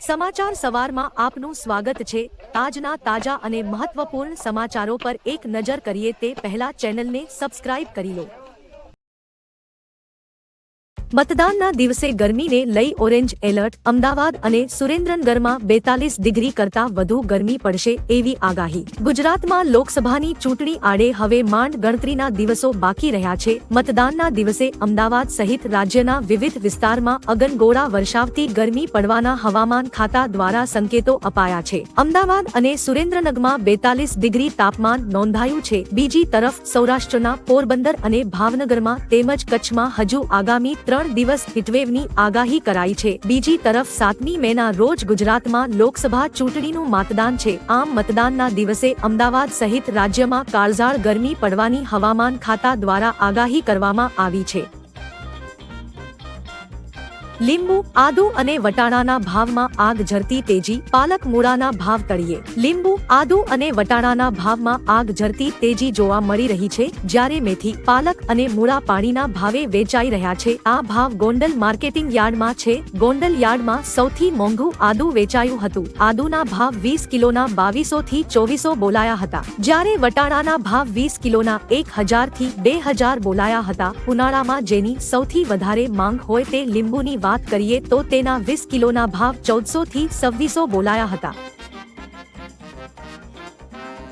સમાચાર સવારમાં આપનું સ્વાગત છે। આજના તાજા અને મહત્વપૂર્ણ સમાચારો પર એક નજર કરીએ તે પહેલા ચેનલને સબસ્ક્રાઇબ કરી લો। મતદાનના દિવસે ગરમીને લઈ ઓરેન્જ એલર્ટ। અમદાવાદ અને સુરેન્દ્રનગરમાં 42 ડિગ્રી કરતાં વધુ ગરમી પડશે એવી આગાહી। ગુજરાતમાં લોકસભાની ચૂંટણી આડે હવે માંડ ગણતરીના દિવસો બાકી રહ્યા છે। મતદાનના દિવસે અમદાવાદ સહિત રાજ્યના વિવિધ વિસ્તારમાં અગનગોળા વર્ષાવતી ગરમી પડવાના હવામાન ખાતા દ્વારા સંકેતો અપાયા છે। અમદાવાદ અને સુરેન્દ્રનગરમાં 42 ડિગ્રી તાપમાન નોંધાયું છે। બીજી તરફ સૌરાષ્ટ્રના પોરબંદર અને ભાવનગરમાં તેમજ કચ્છમાં હજુ આગામી 3 દિવસ હીટવેવની આગાહી કરાઈ છે। બીજી તરફ 7મી મેના રોજ ગુજરાતમાં લોકસભા ચૂંટણીનું મતદાન છે। આમ મતદાનના દિવસે અમદાવાદ સહિત રાજ્યમાં કાળઝાળ ગરમી પડવાની હવામાન ખાતા દ્વારા આગાહી કરવામાં આવી છે। લીંબુ, આદુ અને વટાણાના ભાવમાં આગ ઝરતી તેજી। પાલક મૂળાના ભાવ તળિયે। લીંબુ, આદુ અને વટાણાના ભાવમાં આગ ઝરતી તેજી જોવા મળી રહી છે। જ્યારે મેથી, પાલક અને મૂળા પાણીના ભાવે વેચાઈ રહ્યા છે। આ ભાવ ગોંડલ માર્કેટિંગ યાર્ડમાં છે। ગોંડલ યાર્ડમાં સૌથી મોંઘું આદુ વેચાયું હતું। આદુના ભાવ 20 કિલોના 2200 થી 2400 બોલાયા હતા। જ્યારે વટાણાના ભાવ 20 કિલોના 1000 થી 2000 બોલાયા હતા। ઉનાળામાં જેની સૌથી વધારે માંગ હોય તે લીંબુની વાત કરીએ તો તેના 20 કિલોના ભાવ 1400 થી 2600 બોલાયા હતા।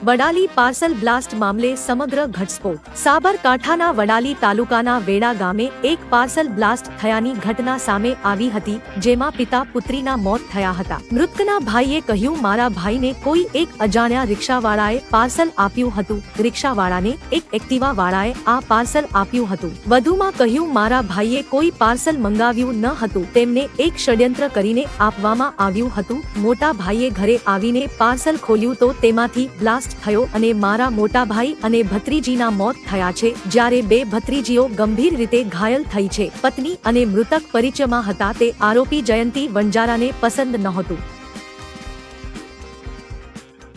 વડાલી પાર્સલ બ્લાસ્ટ મામલે સમગ્ર ઘટસ્ફોટ। સાબરકાંઠાના વડાલી તાલુકાના વેડા ગામે એક પાર્સલ બ્લાસ્ટ થયાની ઘટના સામે આવી હતી, જેમાં પિતા પુત્રીના મોત થયા હતા। મૃતકના ભાઈએ કહ્યું, મારા ભાઈને કોઈ એક અજાણ્યા રિક્ષાવાળાએ પાર્સલ આપ્યું હતું। રિક્ષાવાળાને એક એક્ટિવા વાળાએ આ પાર્સલ આપ્યું હતું। વધુમાં કહ્યું, મારા ભાઈએ કોઈ પાર્સલ મંગાવ્યું ન હતું, તેમને એક ષડયંત્ર કરીને આપવામાં આવ્યું હતું। મોટા ભાઈએ ઘરે આવીને પાર્સલ ખોલ્યું તો તેમાંથી બ્લાસ્ટ થયો અને મારા મોટા ભાઈ અને ભત્રીજીના મોત થયા છે, જ્યારે 2 ભત્રીજીઓ ગંભીર રીતે ઘાયલ થઈ છે। પત્ની અને મૃતક પરિચયમાં હતા તે આરોપી જયંતી વણજારાને પસંદ નહોતું।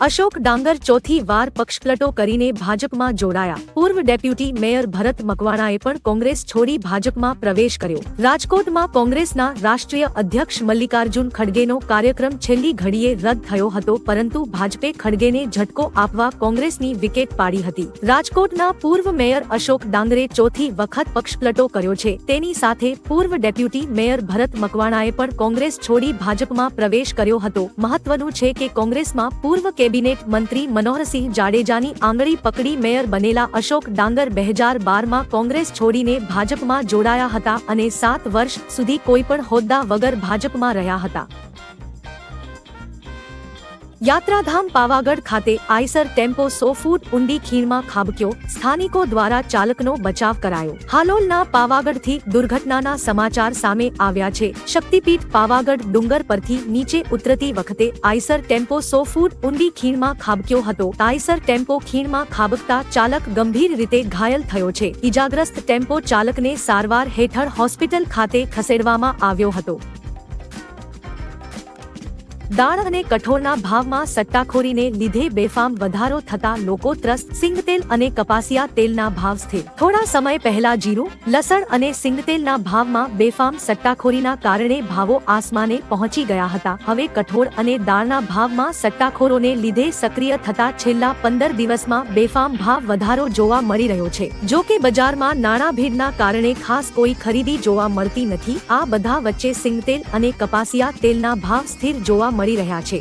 અશોક ડાંગર ચોથી વાર પક્ષપલટો કરીને ભાજપમાં જોડાયા। પૂર્વ ડેપ્યુટી મેયર ભરત મકવાણાએ પણ કોંગ્રેસ છોડી ભાજપમાં પ્રવેશ કર્યો। રાજકોટમાં કોંગ્રેસના રાષ્ટ્રીય અધ્યક્ષ મલ્લિકાર્જુન ખડગેનો કાર્યક્રમ છેલ્લી ઘડીએ રદ થયો હતો, પરંતુ ભાજપે ખડગેને ઝટકો આપવા કોંગ્રેસની વિકેટ પાડી હતી। રાજકોટના પૂર્વ મેયર અશોક ડાંગરે ચોથી વખત પક્ષપલટો કર્યો છે। તેની સાથે પૂર્વ ડેપ્યુટી મેયર ભરત મકવાણાએ પણ કોંગ્રેસ છોડી ભાજપમાં પ્રવેશ કર્યો હતો। મહત્વનું છે કે કોંગ્રેસમાં પૂર્વ કેબિનેટ મંત્રી મનોહરસિંહ જાડેજાની આંગળી પકડી મેયર બનેલા અશોક ડાંગર 2012માં કોંગ્રેસ છોડીને ભાજપમાં જોડાયા હતા અને 7 વર્ષ સુધી કોઈપણ હોદ્દા વગર ભાજપમાં રહ્યા હતા। યાત્રાધામ પાવાગઢ ખાતે આઈસર ટેમ્પો 100 ફૂટ ઊંડી ખીણમાં ખાબક્યો। સ્થાનિકો દ્વારા ચાલકનો બચાવ કરાયો। હાલોલના પાવાગઢથી દુર્ઘટનાના સમાચાર સામે આવ્યા છે। શક્તિપીઠ પાવાગઢ ડુંગર પરથી નીચે ઉતરતી વખતે આઈસર ટેમ્પો 100 ફૂટ ઊંડી ખીણમાં ખાબક્યો હતો। આઈસર ટેમ્પો ખીણમાં ખાબકતા ચાલક ગંભીર રીતે ઘાયલ થયો છે। ઈજાગ્રસ્ત ટેમ્પો ચાલકને સારવાર હેઠળ હોસ્પિટલ ખાતે ખસેડવામાં આવ્યો હતો। દાળ અને કઠોળના ભાવમાં સટ્ટાખોરીને લીધે બેફામ વધારો થતા લોકો ત્રસ્ત। સિંગતેલ અને કપાસિયા તેલના ભાવ સ્થિર। થોડા સમય પહેલા જીરું, લસણ અને સિંગતેલના ભાવમાં બેફામ સટ્ટાખોરીના કારણે ભાવો આસમાને પહોંચી ગયા હતા। હવે કઠોળ અને દાળના ભાવમાં સટ્ટાખોરોને લીધે સક્રિય થતા છેલ્લા 15 દિવસમાં બેફામ ભાવ વધારો જોવા મળી રહ્યો છે। જો કે બજારમાં નાણાભીડના કારણે ખાસ કોઈ ખરીદી જોવા મળતી નથી। આ બધા વચ્ચે સિંગતેલ અને કપાસિયા તેલના ભાવ સ્થિર જોવા મળી રહ્યા છે।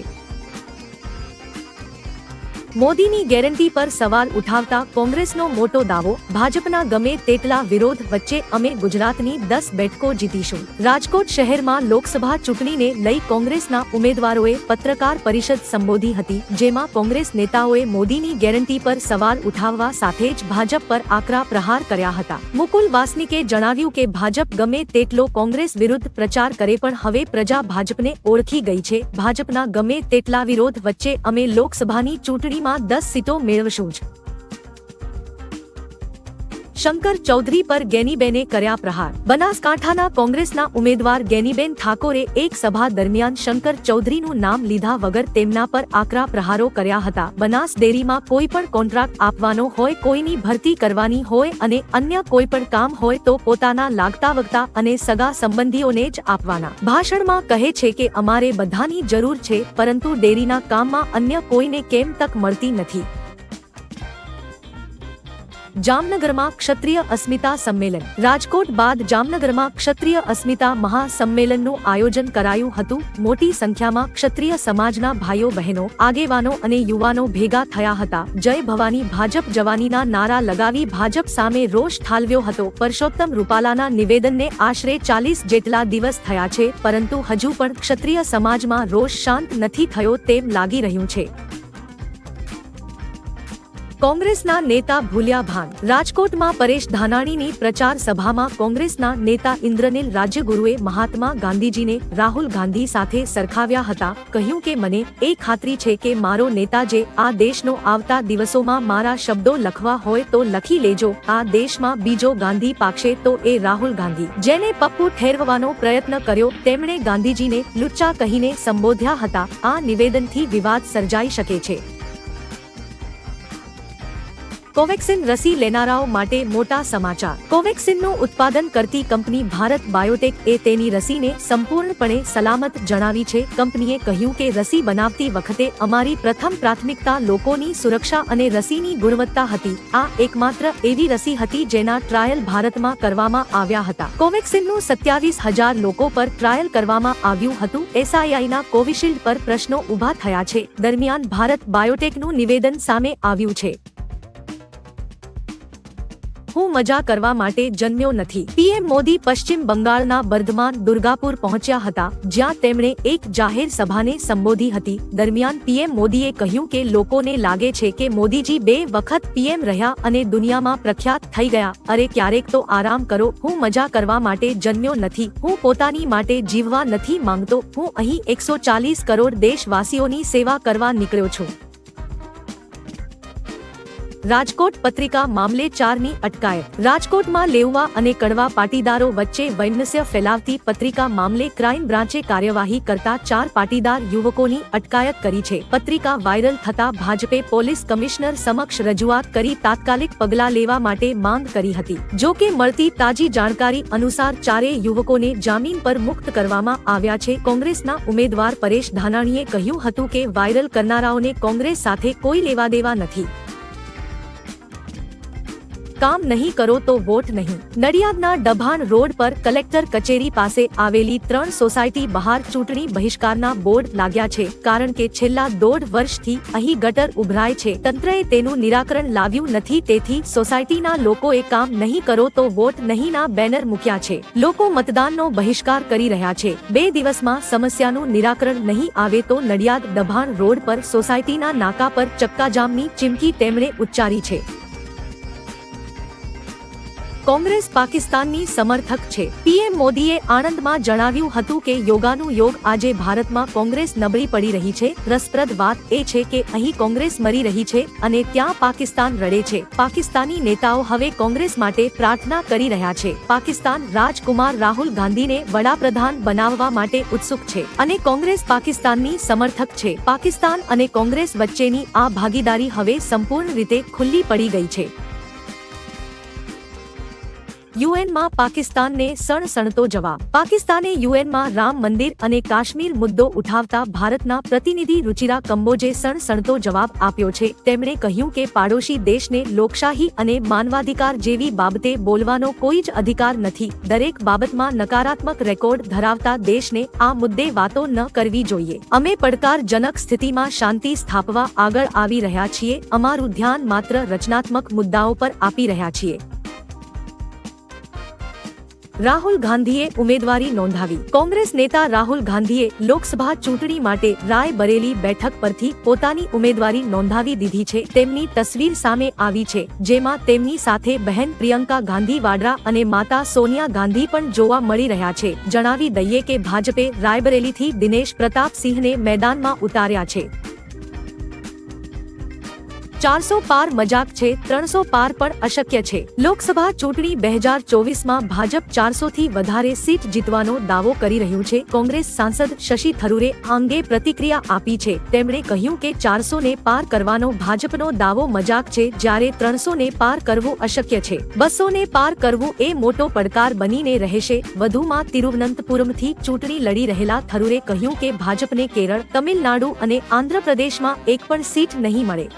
મોદીની ગેરંટી પર સવાલ ઉઠાવતા કોંગ્રેસનો મોટો દાવો। ભાજપના ગમે તેટલા વિરોધ વચ્ચે અમે ગુજરાતની 10 બેઠકો જીતીશું। રાજકોટ શહેરમાં લોકસભા ચૂંટણીને લઈ કોંગ્રેસના ઉમેદવારોએ પત્રકાર પરિષદ સંબોધી હતી, જેમાં કોંગ્રેસ નેતાઓએ મોદીની ગેરંટી પર સવાલ ઉઠાવવા સાથે જ ભાજપ પર આકરા પ્રહાર કર્યા હતા। મુકુલ વાસનિકે જણાવ્યું કે ભાજપ ગમે તેટલો કોંગ્રેસ વિરુદ્ધ પ્રચાર કરે પણ હવે પ્રજા ભાજપને ઓળખી ગઈ છે। ભાજપના ગમે તેટલા વિરોધ વચ્ચે અમે લોકસભાની ચૂંટણીમાં 10 સીટો મેળવશું જ। શંકર ચૌધરી પર ગેનીબેને કર્યા પ્રહાર। બનાસકાંઠાના કોંગ્રેસના ઉમેદવાર ગેનીબેન ઠાકોરે એક સભા દરમિયાન શંકર ચૌધરીનું નામ લીધા વગર તેમના પર આકરા પ્રહારો કર્યા હતા। બનાસ ડેરીમાં કોઈ પણ કોન્ટ્રાક્ટ આપવાનો હોય, કોઈની ભરતી કરવાની હોય અને અન્ય કોઈ પણ કામ હોય તો પોતાના લાગતા વગતા અને સગા સંબંધીઓને જ આપવાના। ભાષણમાં કહે છે કે અમારે બધાની જરૂર છે, પરંતુ ડેરીના કામમાં અન્ય કોઈને કેમ તક મળતી નથી। જામનગરમાં ક્ષત્રિય અસ્મિતા સંમેલન। રાજકોટ બાદ જામનગરમાં ક્ષત્રિય અસ્મિતા મહાસંમેલનનું આયોજન કરાયું હતું। મોટી સંખ્યામાં ક્ષત્રિય સમાજના ભાઈઓ બહેનો, આગેવાનો અને યુવાનો ભેગા થયા હતા। જય ભવાની ભાજપ જવાનીના નારા લગાવી ભાજપ સામે રોષ ઠાલવ્યો હતો। પરસોત્તમ રૂપાલાના નિવેદનને આશરે 40 જેટલા દિવસ થયા છે, પરંતુ હજુ પણ ક્ષત્રિય સમાજમાં રોષ શાંત નથી થયો તેમ લાગી રહ્યું છે। કોંગ્રેસના નેતા ભૂલ્યા ભાન। રાજકોટમાં પરેશ ધાનાણીની પ્રચાર સભામાં કોંગ્રેસના નેતા ઇન્દ્રનીલ રાજ્યગુરુએ મહાત્મા ગાંધીજીને રાહુલ ગાંધી સાથે સરખાવ્યા હતા। કહ્યું કે મને એ ખાતરી છે કે મારો નેતા જે આ દેશનો આવતા દિવસોમાં મારા શબ્દો લખવા હોય તો લખી લેજો। આ દેશમાં બીજો ગાંધી પાકશે તો એ રાહુલ ગાંધી, જેને પપ્પુ ઠેરવવાનો પ્રયત્ન કર્યો તેમણે ગાંધીજીને લુચ્ચા કહીને સંબોધ્યા હતા। આ નિવેદનથી વિવાદ સર્જાઈ શકે છે। કોવેક્સિન રસી લેનારાઓ માટે મોટા સમાચાર। કોવેક્સિનનું ઉત્પાદન કરતી કંપની ભારત બાયોટેક એ તેની રસીને સંપૂર્ણપણે સલામત જણાવી છે। કંપનીએ કહ્યું કે રસી બનાવતી વખતે અમારી પ્રથમ પ્રાથમિકતા લોકોની સુરક્ષા અને રસીની ગુણવત્તા હતી। આ એકમાત્ર એવી રસી હતી જેના ટ્રાયલ ભારતમાં કરવામાં આવ્યા હતા। કોવેક્સિનનું 27,000 લોકો પર ટ્રાયલ કરવામાં આવ્યું હતું। એસઆઈઆઈના કોવિશિલ્ડ પર પ્રશ્નો ઊભા થયા છે। દરમિયાન ભારત બાયોટેકનું નિવેદન સામે આવ્યું છે। હું મજા કરવા માટે જન્મ્યો નથી। પીએમ મોદી પશ્ચિમ બંગાળના બર્ધમાન દુર્ગાપુર પહોંચ્યા હતા, જ્યાં તેમણે એક જાહેર સભાને સંબોધી હતી। દરમિયાન પીએમ મોદીએ કહ્યું કે લોકોને લાગે છે કે મોદીજી 2 વખત પીએમ રહ્યા અને દુનિયામાં પ્રખ્યાત થઈ ગયા। અરે ક્યારેક તો આરામ કરો। હું મજા કરવા માટે જન્મ્યો નથી। હું પોતાની માટે જીવવા નથી માંગતો। હું અહીં 140 કરોડ દેશવાસીઓની સેવા કરવા નીકળ્યો છું। રાજકોટ પત્રિકા મામલે 4ની અટકાયત। રાજકોટમાં લેઉવા અને કડવા પાટીદારો વચ્ચે વૈમનસ્ય ફેલાવતી પત્રિકા મામલે ક્રાઇમ બ્રાન્ચે કાર્યવાહી કરતા 4 પાટીદાર યુવકોની અટકાયત કરી છે। પત્રિકા વાયરલ થતા ભાજપે પોલીસ કમિશનર સમક્ષ રજૂઆત કરી તાત્કાલિક પગલાં લેવા માટે માંગ કરી હતી। જો કે મળતી તાજી જાણકારી અનુસાર 4 યુવકોને જામીન પર મુક્ત કરવામાં આવ્યા છે। કોંગ્રેસના ઉમેદવાર પરેશ ધાનાણીએ કહ્યું હતું કે વાયરલ કરનારાઓને કોંગ્રેસ સાથે કોઈ લેવાદેવા નથી। કામ નહીં કરો તો વોટ નહીં। નડિયાદના ડભાણ રોડ પર કલેક્ટર કચેરી પાસે આવેલી 3 સોસાયટી બહાર ચૂંટણી બહિષ્કારના બોર્ડ લાગ્યા છે, કારણ કે છેલ્લા 1.5 વર્ષથી અહીં ગટર ઉભરાય છે। તંત્રએ તેનું નિરાકરણ લાવ્યું નથી, તેથી સોસાયટીના લોકોએ કામ નહીં કરો તો વોટ નહીંના બેનર મૂક્યા છે। લોકો મતદાનનો બહિષ્કાર કરી રહ્યા છે। 2 દિવસમાં સમસ્યાનું નિરાકરણ નહીં આવે તો નડિયાદ ડભાણ રોડ પર સોસાયટીના નાકા પર ચક્કાજામની ચીમકી તેમણે ઉચ્ચારી છે। કોંગ્રેસ પાકિસ્તાનની સમર્થક છે। પીએમ મોદીએ આણંદમાં જણાવ્યું હતું કે યોગાનું યોગ આજે ભારતમાં કોંગ્રેસ નબળી પડી રહી છે। રસપ્રદ વાત એ છે કે અહીં કોંગ્રેસ મરી રહી છે અને ત્યાં પાકિસ્તાન રડે છે। પાકિસ્તાની નેતાઓ હવે કોંગ્રેસ માટે પ્રાર્થના કરી રહ્યા છે। પાકિસ્તાન રાજકુમાર રાહુલ ગાંધીને વડાપ્રધાન બનાવવા માટે ઉત્સુક છે અને કોંગ્રેસ પાકિસ્તાનની સમર્થક છે। પાકિસ્તાન અને કોંગ્રેસ વચ્ચેની આ ભાગીદારી હવે સંપૂર્ણ રીતે ખુલ્લી પડી ગઈ છે। યુએનમાં પાકિસ્તાનને સણસણતો જવાબ। પાકિસ્તાને યુએનમાં રામ મંદિર અને કાશ્મીર મુદ્દો ઉઠાવતા ભારતના પ્રતિનિધિ રુચિરા કંબોજે સણસણતો જવાબ આપ્યો છે। તેમણે કહ્યું કે પાડોશી દેશને લોકશાહી અને માનવાધિકાર જેવી બાબતે બોલવાનો કોઈ જ અધિકાર નથી। દરેક બાબતમાં નકારાત્મક રેકોર્ડ ધરાવતા દેશને આ મુદ્દે વાતો ન કરવી જોઈએ। અમે પડકારજનક સ્થિતિમાં શાંતિ સ્થાપવા આગળ આવી રહ્યા છીએ। અમારું ધ્યાન માત્ર રચનાત્મક મુદ્દાઓ પર આપી રહ્યા છીએ। રાહુલ ગાંધીએ ઉમેદવારી નોંધાવી। કોંગ્રેસ નેતા રાહુલ ગાંધીએ લોકસભા ચૂંટણી માટે રાયબરેલી બેઠક પરથી પોતાની ઉમેદવારી નોંધાવી દીધી છે। તેમની તસવીર સામે આવી છે, જેમાં તેમની સાથે બહેન પ્રિયંકા ગાંધી વાડ્રા અને માતા સોનિયા ગાંધી પણ જોવા મળી રહ્યા છે। જણાવી દઈએ કે ભાજપે રાયબરેલીથી દિનેશ પ્રતાપ સિંહને મેદાનમાં ઉતાર્યા છે। 400 પાર મજાક છે, 300 પાર પણ અશક્ય છે. લોકસભા ચૂંટણી 2024માં ભાજપ 400 થી વધારે સીટ જીતવાનો દાવો કરી રહ્યું છે. કોંગ્રેસ સાંસદ શશી થરૂરે આ અંગે પ્રતિક્રિયા આપી છે. તેમણે કહ્યું કે 400 ને પાર કરવાનો ભાજપનો દાવો મજાક છે, જ્યારે 300 ને પાર કરવું અશક્ય છે. 200 ને પાર કરવું એ મોટો પડકાર બનીને રહેશે. વધુમાં તિરુવનંતપુરમથી ચૂંટણી લડી રહેલા થરૂરે કહ્યું કે ભાજપને કેરળ, તમિલનાડુ અને આંધ્રપ્રદેશમાં એક પણ સીટ નહીં મળે.